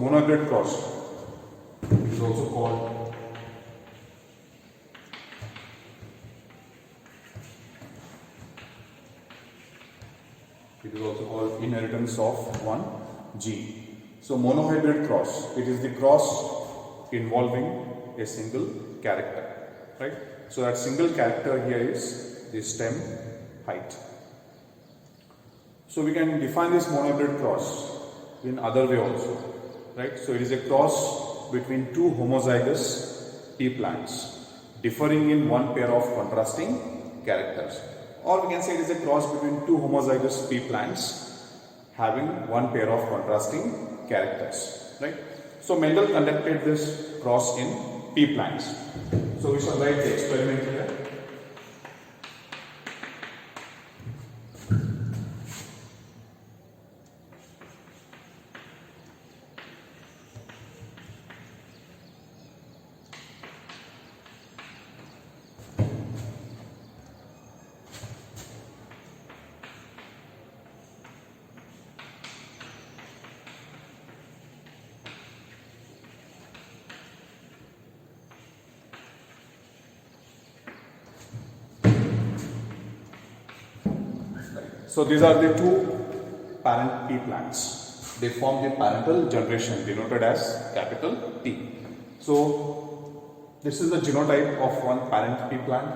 Monohybrid cross. It is also called inheritance of one gene. So monohybrid cross, it is the cross involving a single character, right? So that single character here is the stem height. So we can define this monohybrid cross in other way also, right? So it is a cross between two homozygous pea plants differing in one pair of contrasting characters, or we can say it is a cross between two homozygous pea plants having one pair of contrasting characters, right? So Mendel conducted this cross in pea plants. So we shall write the experiment here. So these are the two parent pea plants. They form the parental generation denoted as capital T. So this is the genotype of one parent pea plant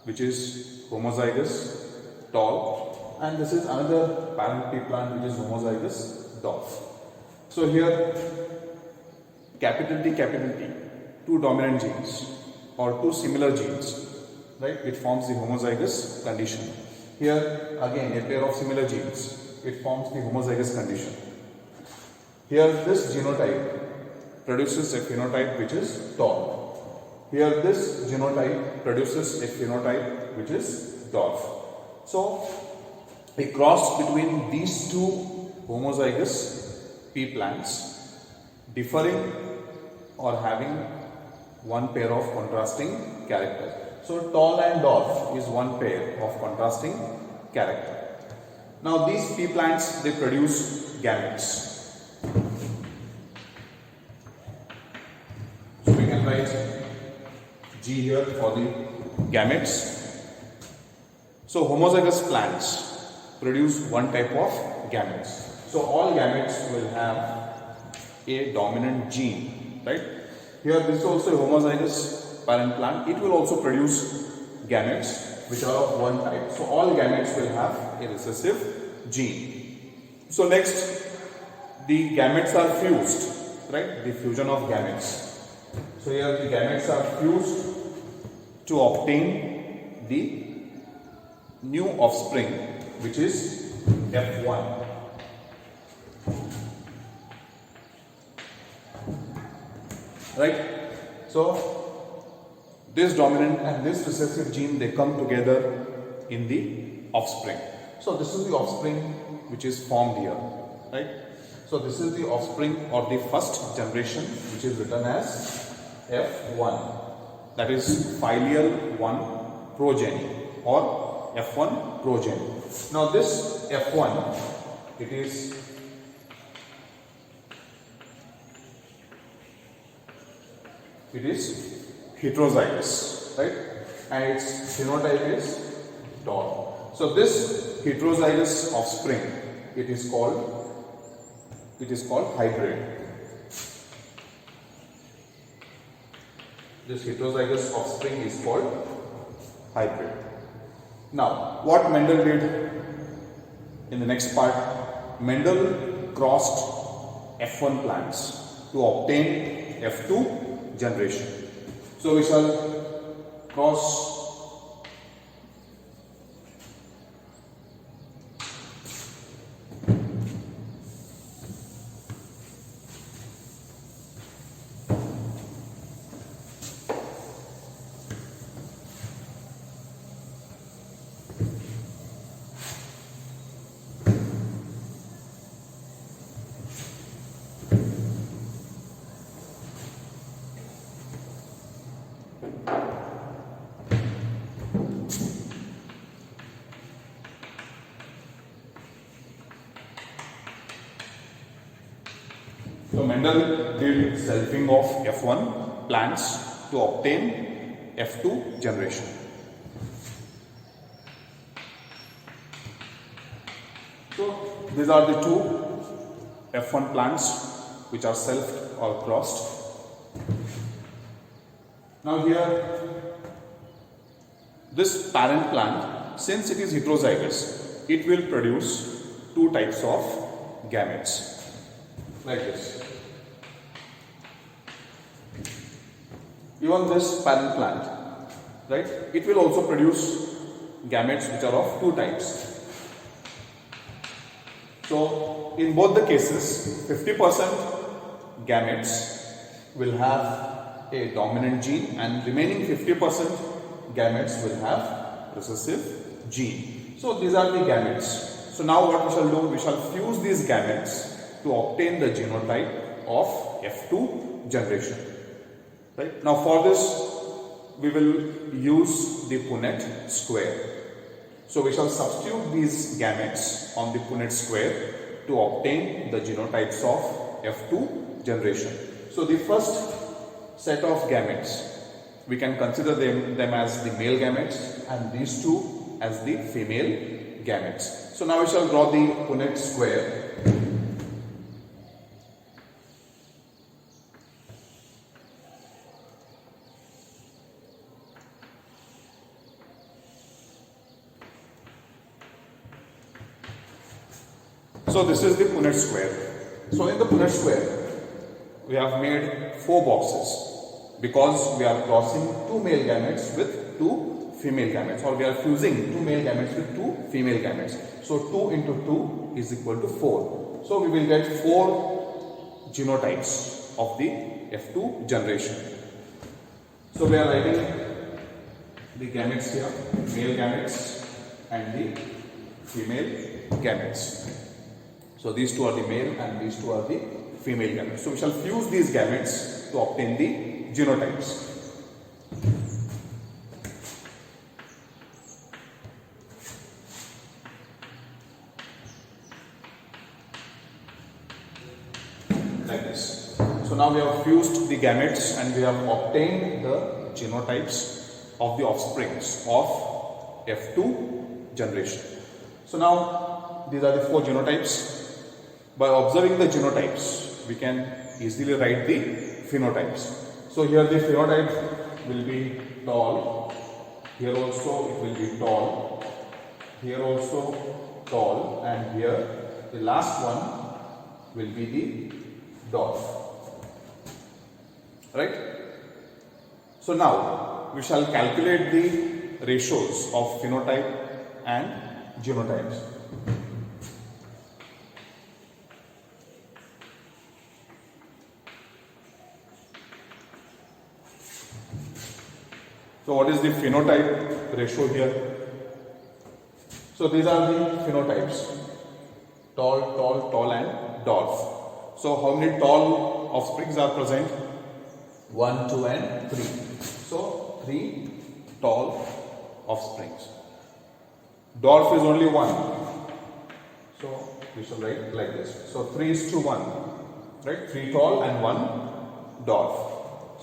which is homozygous tall, and this is another parent pea plant which is homozygous dwarf. So here capital T, two dominant genes or two similar genes, right? It forms the homozygous condition. Here again a pair of similar genes, it forms the homozygous condition. Here this genotype produces a phenotype which is tall. Here this genotype produces a phenotype which is dwarf. So a cross between these two homozygous pea plants differing or having one pair of contrasting characters. So tall and dwarf is one pair of contrasting character. Now these pea plants, they produce gametes. So we can write G here for the gametes. So homozygous plants produce one type of gametes. So all gametes will have a dominant gene, right? Here this is also a homozygous parent plant. It will also produce gametes which are of one type. So all gametes will have a recessive gene. So next, the gametes are fused, right? The fusion of gametes. So here the gametes are fused to obtain the new offspring which is F1. Right? So this dominant and this recessive gene, they come together in the offspring. So this is the offspring which is formed here, right? So this is the offspring or the first generation which is written as F1, that is filial 1 progeny or F1 progeny. Now this F1, it is heterozygous, right? And its phenotype is tall. So this heterozygous offspring, it is called hybrid. This heterozygous offspring is called hybrid. Now, what Mendel did in the next part, Mendel crossed F1 plants to obtain F2 generation. So we shall cross Mendel did selfing of F1 plants to obtain F2 generation. So these are the two F1 plants which are selfed or crossed. Now here, this parent plant, since it is heterozygous, it will produce two types of gametes like this. Even this parent plant, right, it will also produce gametes which are of two types. So in both the cases, 50% gametes will have a dominant gene and remaining 50% gametes will have recessive gene. So these are the gametes. So now what we shall do, we shall fuse these gametes to obtain the genotype of F2 generation. Right? Now for this, we will use the Punnett square. So we shall substitute these gametes on the Punnett square to obtain the genotypes of F2 generation. So the first set of gametes, we can consider them as the male gametes and these two as the female gametes. So now we shall draw the Punnett square. So this is the Punnett square. So in the Punnett square, we have made 4 boxes because we are crossing 2 male gametes with 2 female gametes, or we are fusing 2 male gametes with 2 female gametes. So 2 into 2 is equal to 4. So we will get 4 genotypes of the F2 generation. So we are writing the gametes here, male gametes and the female gametes. So these two are the male and these two are the female gametes. So we shall fuse these gametes to obtain the genotypes. Like this. So now we have fused the gametes and we have obtained the genotypes of the offsprings of F2 generation. So now these are the 4 genotypes. By observing the genotypes, we can easily write the phenotypes. So here the phenotype will be tall, here also it will be tall, here also tall, and here the last one will be the dwarf. Right? So now we shall calculate the ratios of phenotype and genotypes. So what is the phenotype ratio here? So these are the phenotypes, tall, tall, tall and dwarf. So how many tall offsprings are present? 1, 2 and 3. So 3 tall offsprings. Dwarf is only 1. So we shall write like this. So 3 is to 1. Right? 3 tall and 1 dwarf.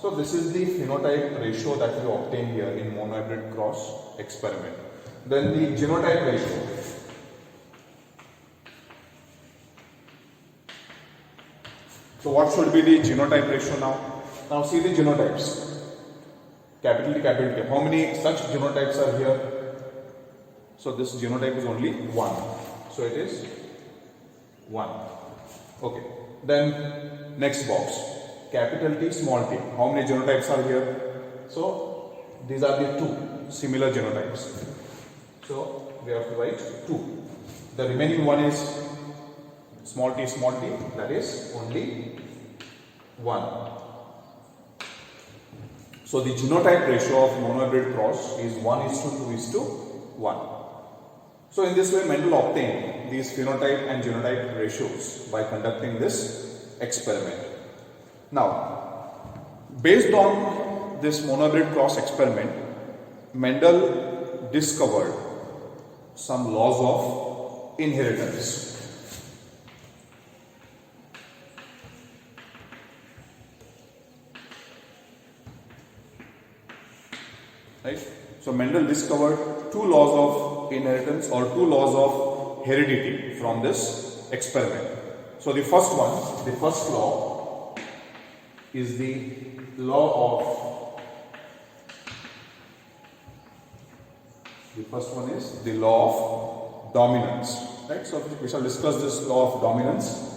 So this is the phenotype ratio that we obtain here in monohybrid cross experiment. Then the genotype ratio. So what should be the genotype ratio now? Now see the genotypes. Capital T, capital T. How many such genotypes are here? So this genotype is only 1. So it is 1. Okay. Then next box. Capital T, small t. How many genotypes are here? So these are the 2 similar genotypes. So we have to write 2. The remaining one is small t, that is only 1. So the genotype ratio of monohybrid cross is 1:2:1. So in this way Mendel obtained these phenotype and genotype ratios by conducting this experiment. Now, based on this monohybrid cross experiment, Mendel discovered some laws of inheritance. right? So Mendel discovered two laws of inheritance or two laws of heredity from this experiment. So the first law is the law of, the first one is the law of dominance, right? So we shall discuss this law of dominance.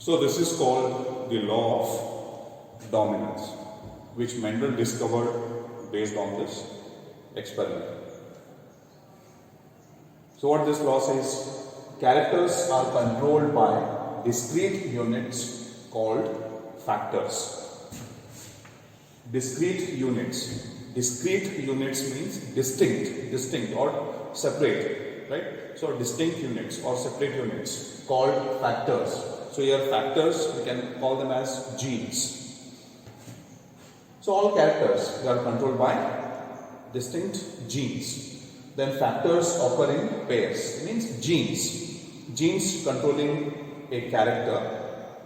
So this is called the law of dominance, which Mendel discovered based on this experiment. So what this law says, characters are controlled by discrete units called factors. Discrete units. Discrete units means distinct or separate, right? So distinct units or separate units called factors. So here factors, we can call them as genes. So all characters, they are controlled by distinct genes. Then factors occur in pairs. It means genes controlling a character,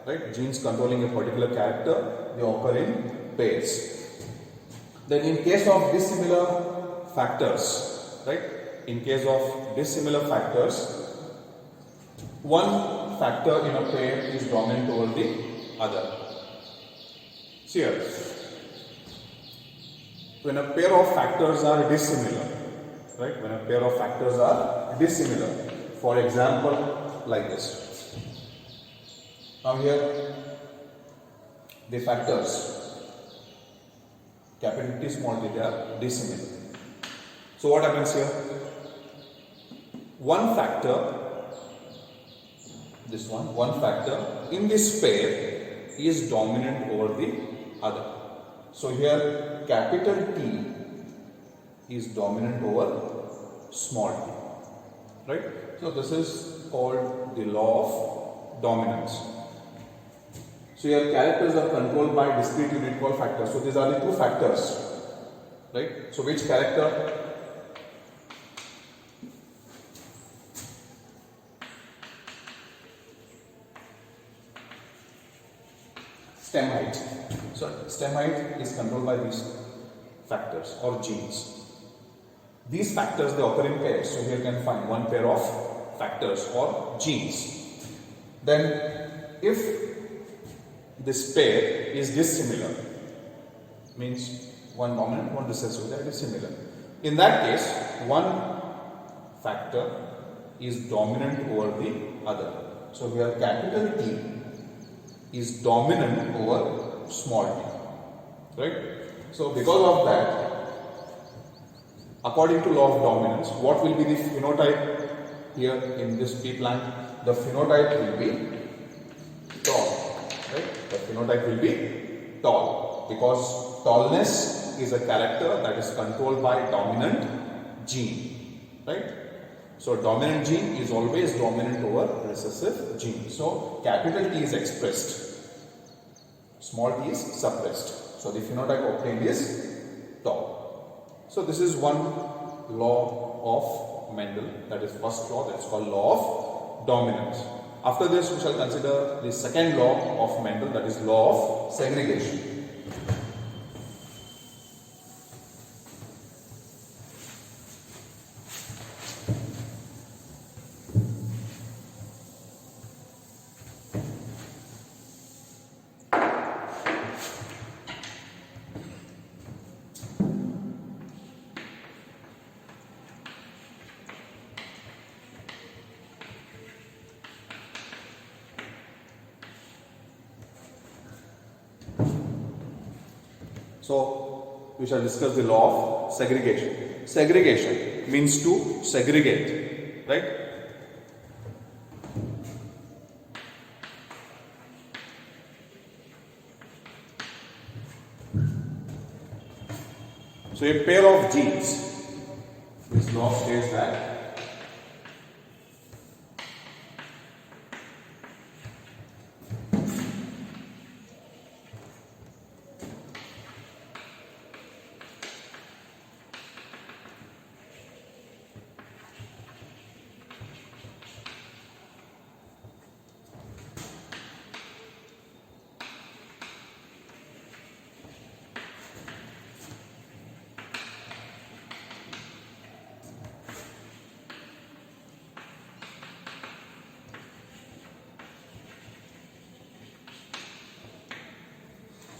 right? Genes controlling a particular character, they occur in pairs. Then in case of dissimilar factors, right? In case of dissimilar factors, one factor in a pair is dominant over the other. See here, when a pair of factors are dissimilar, right? When a pair of factors are dissimilar, for example, like this. Now here, the factors, capital T, small t, they are dissimilar. So what happens here? One factor, this one factor in this pair is dominant over the other. So here capital T is dominant over small t, right? So this is called the law of dominance. So here characters are controlled by discrete unit called factors. So these are the two factors, right? So which character? Stem height. So stem height is controlled by these factors or genes. These factors, they occur in pairs. So here you can find one pair of factors or genes. Then if this pair is dissimilar, means one dominant, one recessive, that is similar. In that case, one factor is dominant over the other. So here capital T is dominant over small t, right? So because of that, according to law of dominance, what will be the phenotype here in this pea plant? The phenotype will be tall, right? The phenotype will be tall because tallness is a character that is controlled by dominant gene, right? So dominant gene is always dominant over recessive gene. So capital T is expressed, small t is suppressed. So the phenotype obtained is tall. So this is one law of Mendel, that is first law, that is called law dominance. After this, we shall consider the second law of Mendel, that is law of segregation. So, we shall discuss the law of segregation. Segregation means to segregate, right? So, a pair of genes, this law states that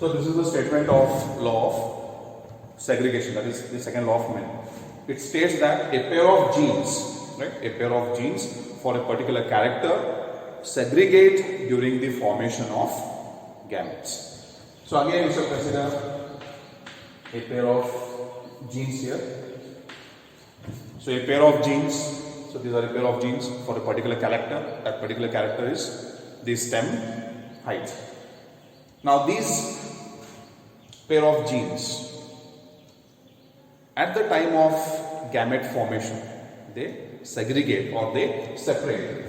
so this is the statement of law of segregation, that is the second law of Mendel. It states that a pair of genes, right, a pair of genes for a particular character segregate during the formation of gametes. So again we shall consider a pair of genes here. So a pair of genes, so these are a pair of genes for a particular character. That particular character is the stem height. Now these pair of genes, at the time of gamete formation, they segregate or they separate.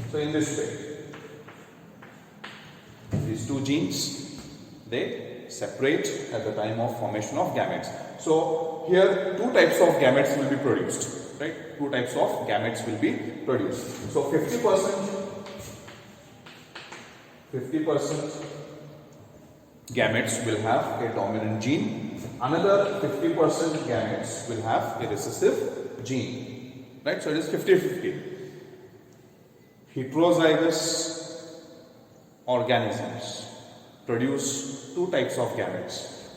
So in this way, these two genes, they separate at the time of formation of gametes. So here two types of gametes will be produced, right? Two types of gametes will be produced. So 50% gametes will have a dominant gene, another 50% gametes will have a recessive gene, right? So it is 50-50. Heterozygous organisms produce two types of gametes.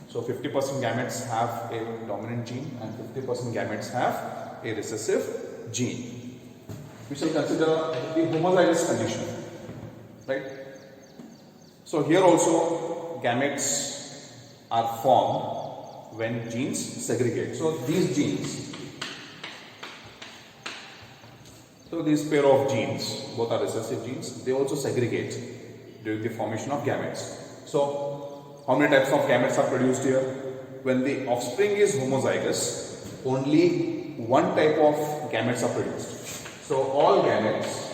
So 50% gametes have a dominant gene and 50% gametes have a recessive gene. We shall consider the homozygous condition, right? So here also gametes are formed when genes segregate. So these genes, so these pair of genes, both are recessive genes, they also segregate during the formation of gametes. So how many types of gametes are produced here? When the offspring is homozygous, only one type of gametes are produced. So all gametes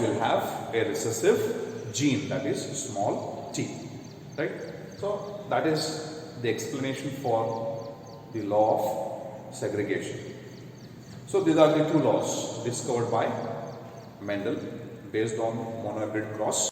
will have a recessive gene, that is small t, right? So that is the explanation for the law of segregation. So these are the two laws discovered by Mendel based on monohybrid cross.